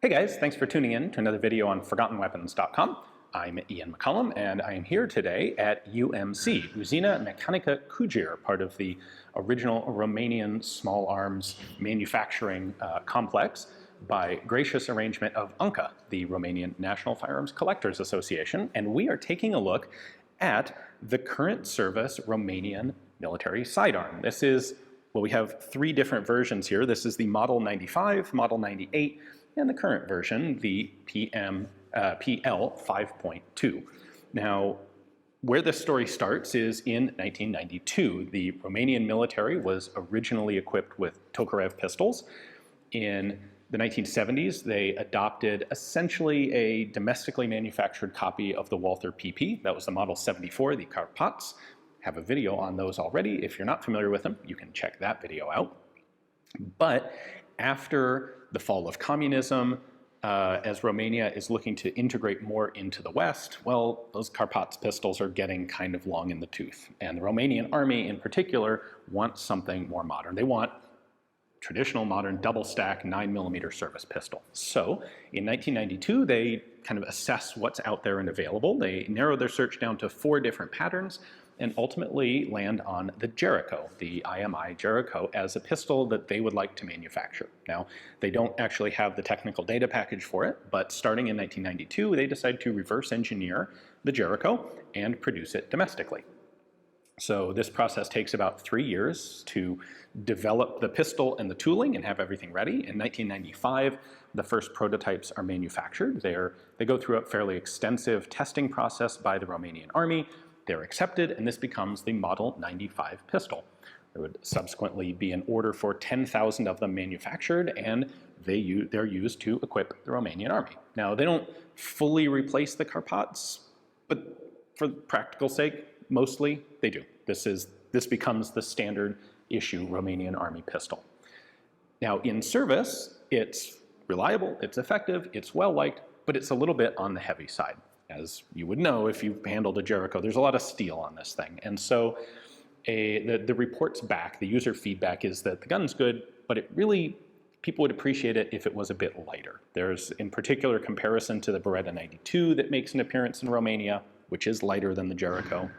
Hey guys, thanks for tuning in to another video on ForgottenWeapons.com. I'm Ian McCollum, and I am here today at UMC, Uzina Mechanica Cugir, part of the original Romanian small arms manufacturing complex by gracious arrangement of UNCA, the Romanian National Firearms Collectors Association, and we are taking a look at the current service Romanian military sidearm. This is, well, we have three different versions here. This is the Model 95, Model 98, and the current version, the PL 5.2. Now, where this story starts is in 1992. The Romanian military was originally equipped with Tokarev pistols. In the 1970s, they adopted essentially a domestically manufactured copy of the Walther PP. That was the Model 74, the Carpați. Have a video on those already. If you're not familiar with them, you can check that video out. But after the fall of communism, as Romania is looking to integrate more into the West, well, those Carpați pistols are getting kind of long in the tooth. And the Romanian army in particular wants something more modern. They want traditional modern double stack 9mm service pistol. So in 1992, they kind of assess what's out there and available. They narrow their search down to 4 different patterns and ultimately land on the Jericho, the IMI Jericho, as a pistol that they would like to manufacture. Now, they don't actually have the technical data package for it, but starting in 1992, they decide to reverse engineer the Jericho and produce it domestically. So this process takes about 3 years to develop the pistol and the tooling and have everything ready. In 1995, the first prototypes are manufactured. They go through a fairly extensive testing process by the Romanian army. They're accepted, and this becomes the Model 95 pistol. There would subsequently be an order for 10,000 of them manufactured, and they're used to equip the Romanian army. Now, they don't fully replace the Carpați, but for practical sake, mostly they do. This becomes the standard issue Romanian army pistol. Now, in service, it's reliable, it's effective, it's well-liked, but it's a little bit on the heavy side. As you would know if you've handled a Jericho, there's a lot of steel on this thing. And so the reports back, the user feedback is that the gun's good, but people would appreciate it if it was a bit lighter. There's in particular comparison to the Beretta 92 that makes an appearance in Romania, which is lighter than the Jericho.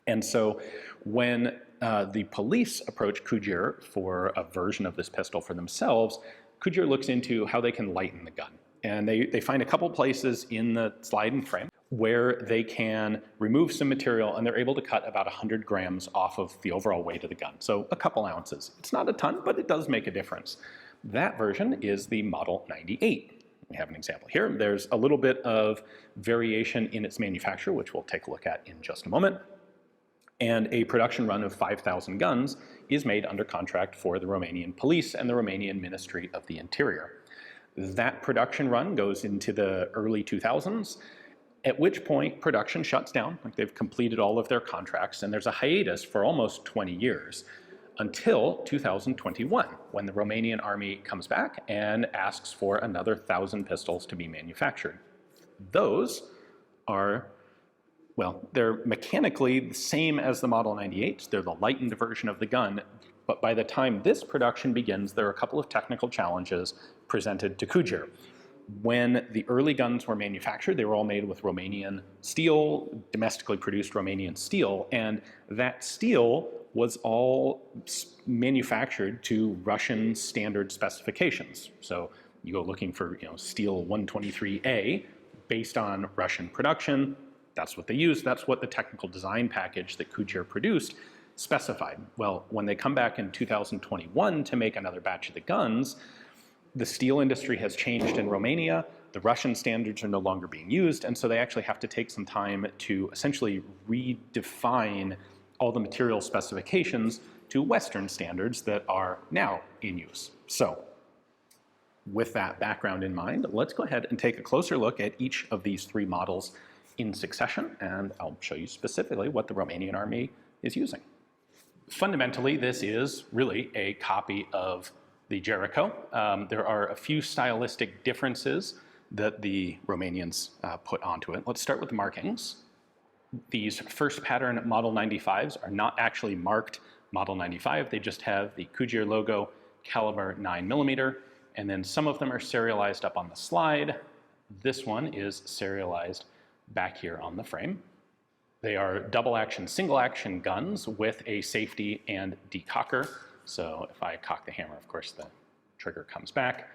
And so when the police approach Cugir for a version of this pistol for themselves, Cugir looks into how they can lighten the gun. And they find a couple places in the slide and frame where they can remove some material, and they're able to cut about 100 grams off of the overall weight of the gun. So a couple ounces. It's not a ton, but it does make a difference. That version is the Model 98. We have an example here. There's a little bit of variation in its manufacture, which we'll take a look at in just a moment. And a production run of 5,000 guns is made under contract for the Romanian police and the Romanian Ministry of the Interior. That production run goes into the early 2000s, at which point production shuts down, like they've completed all of their contracts, and there's a hiatus for almost 20 years until 2021, when the Romanian army comes back and asks for another 1,000 pistols to be manufactured. Those are, well, they're mechanically the same as the Model 98. They're the lightened version of the gun, but by the time this production begins, there are a couple of technical challenges presented to Cugir. When the early guns were manufactured, they were all made with Romanian steel, domestically produced Romanian steel, and that steel was all manufactured to Russian standard specifications. So you go looking for steel 123A based on Russian production. That's what they used. That's what the technical design package that Cugir produced specified. Well, when they come back in 2021 to make another batch of the guns, the steel industry has changed in Romania. The Russian standards are no longer being used, and so they actually have to take some time to essentially redefine all the material specifications to Western standards that are now in use. So, with that background in mind, let's go ahead and take a closer look at each of these 3 models in succession, and I'll show you specifically what the Romanian army is using. Fundamentally, this is really a copy of the Jericho. There are a few stylistic differences that the Romanians put onto it. Let's start with the markings. These first pattern Model 95s are not actually marked Model 95. They just have the Cugir logo, caliber 9mm, and then some of them are serialized up on the slide. This one is serialized back here on the frame. They are double action, single action guns with a safety and decocker. So if I cock the hammer, of course, the trigger comes back.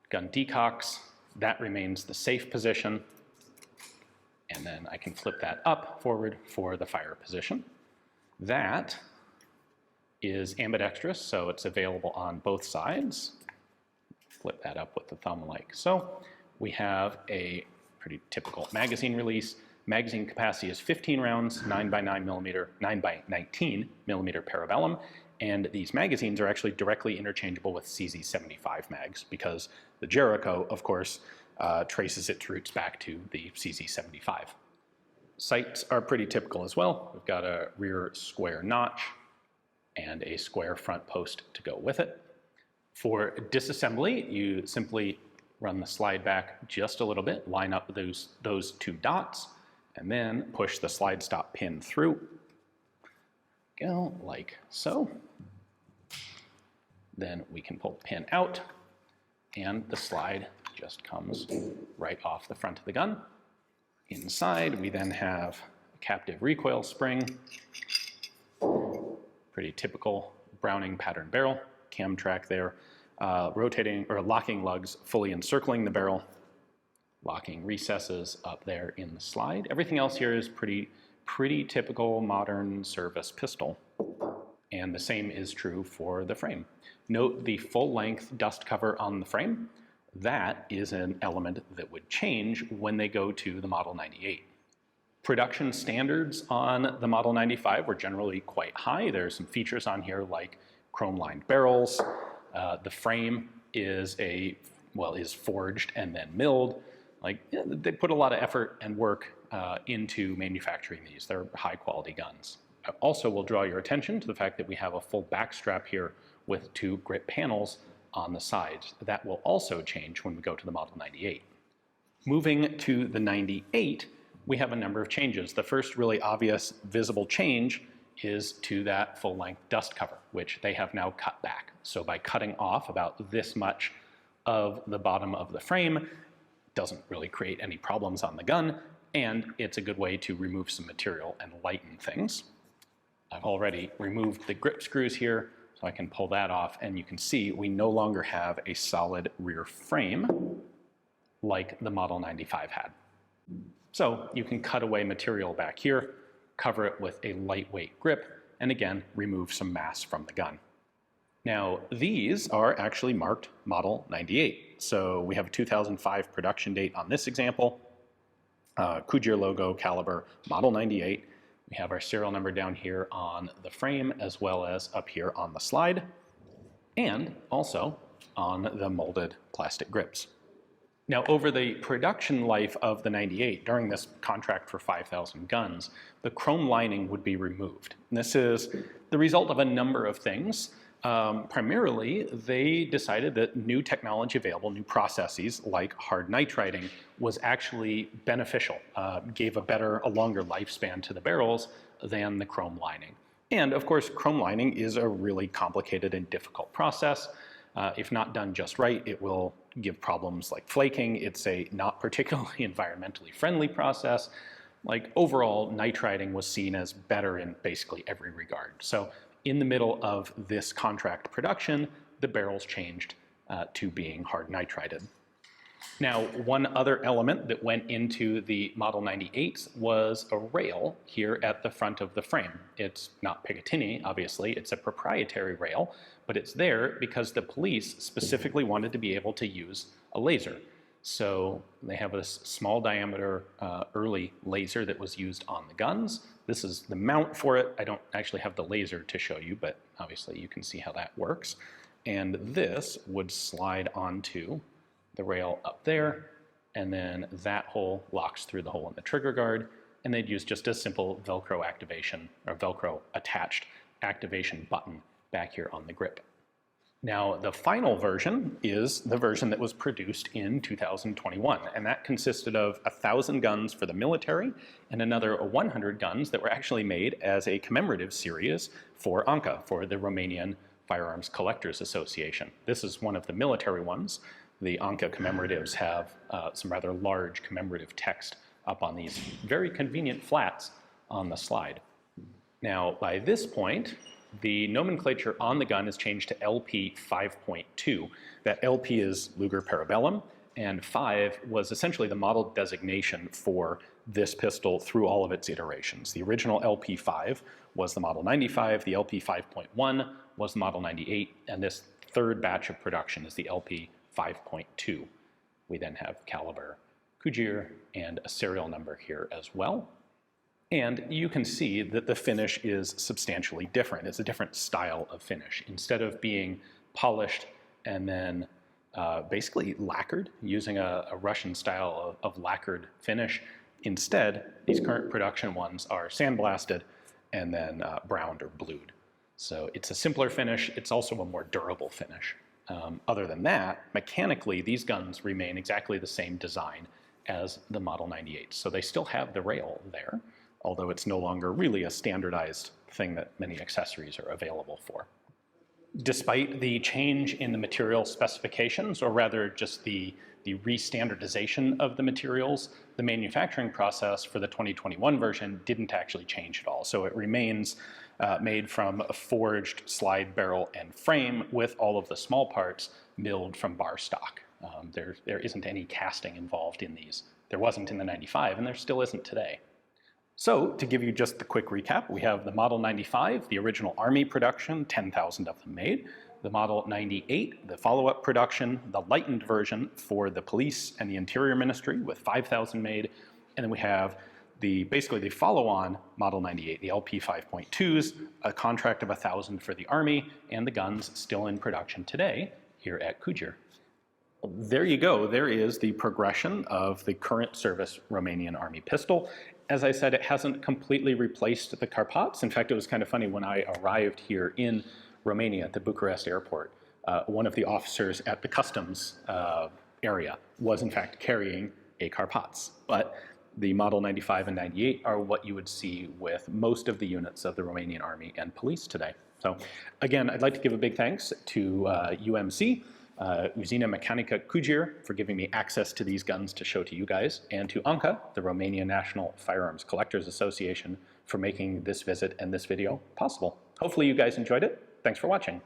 Gun decocks, that remains the safe position. And then I can flip that up, forward for the fire position. That is ambidextrous, so it's available on both sides. Flip that up with the thumb like so. We have a pretty typical magazine release. Magazine capacity is 15 rounds, 9x9 millimeter, 9x19 millimeter parabellum, and these magazines are actually directly interchangeable with CZ75 mags because the Jericho, of course, traces its roots back to the CZ75. Sights are pretty typical as well. We've got a rear square notch and a square front post to go with it. For disassembly, you simply run the slide back just a little bit, line up those two dots, and then push the slide stop pin through. Go like so. Then we can pull the pin out, and the slide just comes right off the front of the gun. Inside, we then have a captive recoil spring, pretty typical Browning pattern barrel, cam track there, rotating or locking lugs fully encircling the barrel, locking recesses up there in the slide. Everything else here is pretty typical modern service pistol. And the same is true for the frame. Note the full-length dust cover on the frame. That is an element that would change when they go to the Model 98. Production standards on the Model 95 were generally quite high. There's some features on here like chrome-lined barrels. The frame is forged and then milled. They put a lot of effort and work into manufacturing these. They're high-quality guns. I also will draw your attention to the fact that we have a full backstrap here with two grip panels on the sides. That will also change when we go to the Model 98. Moving to the 98, we have a number of changes. The first really obvious visible change is to that full-length dust cover, which they have now cut back. So by cutting off about this much of the bottom of the frame, doesn't really create any problems on the gun, and it's a good way to remove some material and lighten things. I've already removed the grip screws here, so I can pull that off, and you can see we no longer have a solid rear frame like the Model 95 had. So you can cut away material back here, cover it with a lightweight grip, and again, remove some mass from the gun. Now, these are actually marked Model 98. So we have a 2005 production date on this example, Cugir logo, caliber, Model 98. We have our serial number down here on the frame as well as up here on the slide, and also on the molded plastic grips. Now, over the production life of the 98, during this contract for 5,000 guns, the chrome lining would be removed. And this is the result of a number of things. Primarily, they decided that new technology available, new processes like hard nitriding was actually beneficial, gave a longer lifespan to the barrels than the chrome lining. And of course, chrome lining is a really complicated and difficult process. If not done just right, it will give problems like flaking. It's a not particularly environmentally friendly process. Overall, nitriding was seen as better in basically every regard. So in the middle of this contract production, the barrels changed to being hard nitrided. Now, one other element that went into the Model 98s was a rail here at the front of the frame. It's not Picatinny, obviously, it's a proprietary rail, but it's there because the police specifically wanted to be able to use a laser. So they have a small diameter early laser that was used on the guns. This is the mount for it. I don't actually have the laser to show you, but obviously you can see how that works. And this would slide onto the rail up there, and then that hole locks through the hole in the trigger guard, and they'd use just a simple Velcro activation, or Velcro attached activation button back here on the grip. Now, the final version is the version that was produced in 2021, and that consisted of 1,000 guns for the military and another 100 guns that were actually made as a commemorative series for Anca, for the Romanian Firearms Collectors Association. This is one of the military ones. The Anka commemoratives have some rather large commemorative text up on these very convenient flats on the slide. Now, by this point, the nomenclature on the gun is changed to LP 5.2. That LP is Luger Parabellum, and 5 was essentially the model designation for this pistol through all of its iterations. The original LP 5 was the Model 95, the LP 5.1 was the Model 98, and this third batch of production is the LP 5.2. We then have caliber Cugir and a serial number here as well. And you can see that the finish is substantially different. It's a different style of finish. Instead of being polished and then basically lacquered, using a Russian style of lacquered finish, instead, these current production ones are sandblasted and then browned or blued. So it's a simpler finish. It's also a more durable finish. Other than that, mechanically, these guns remain exactly the same design as the Model 98. So they still have the rail there, although it's no longer really a standardized thing that many accessories are available for. Despite the change in the material specifications, or rather just the re-standardization of the materials, the manufacturing process for the 2021 version didn't actually change at all. So it remains made from a forged slide barrel and frame with all of the small parts milled from bar stock. There isn't any casting involved in these. There wasn't in the 95, and there still isn't today. So, to give you just the quick recap, we have the Model 95, the original Army production, 10,000 of them made. The Model 98, the follow-up production, the lightened version for the police and the Interior Ministry with 5,000 made. And then we have basically the follow-on Model 98, the LP 5.2s, a contract of 1,000 for the Army, and the guns still in production today here at Cugir. There you go. There is the progression of the current service Romanian Army pistol. As I said, it hasn't completely replaced the Carpați. In fact, it was kind of funny when I arrived here in Romania at the Bucharest airport. One of the officers at the customs area was in fact carrying a Carpați. But the Model 95 and 98 are what you would see with most of the units of the Romanian Army and Police today. So again, I'd like to give a big thanks to UMC, Uzina Mechanica Cugir, for giving me access to these guns to show to you guys, and to Anka, the Romanian National Firearms Collectors Association, for making this visit and this video possible. Hopefully you guys enjoyed it. Thanks for watching.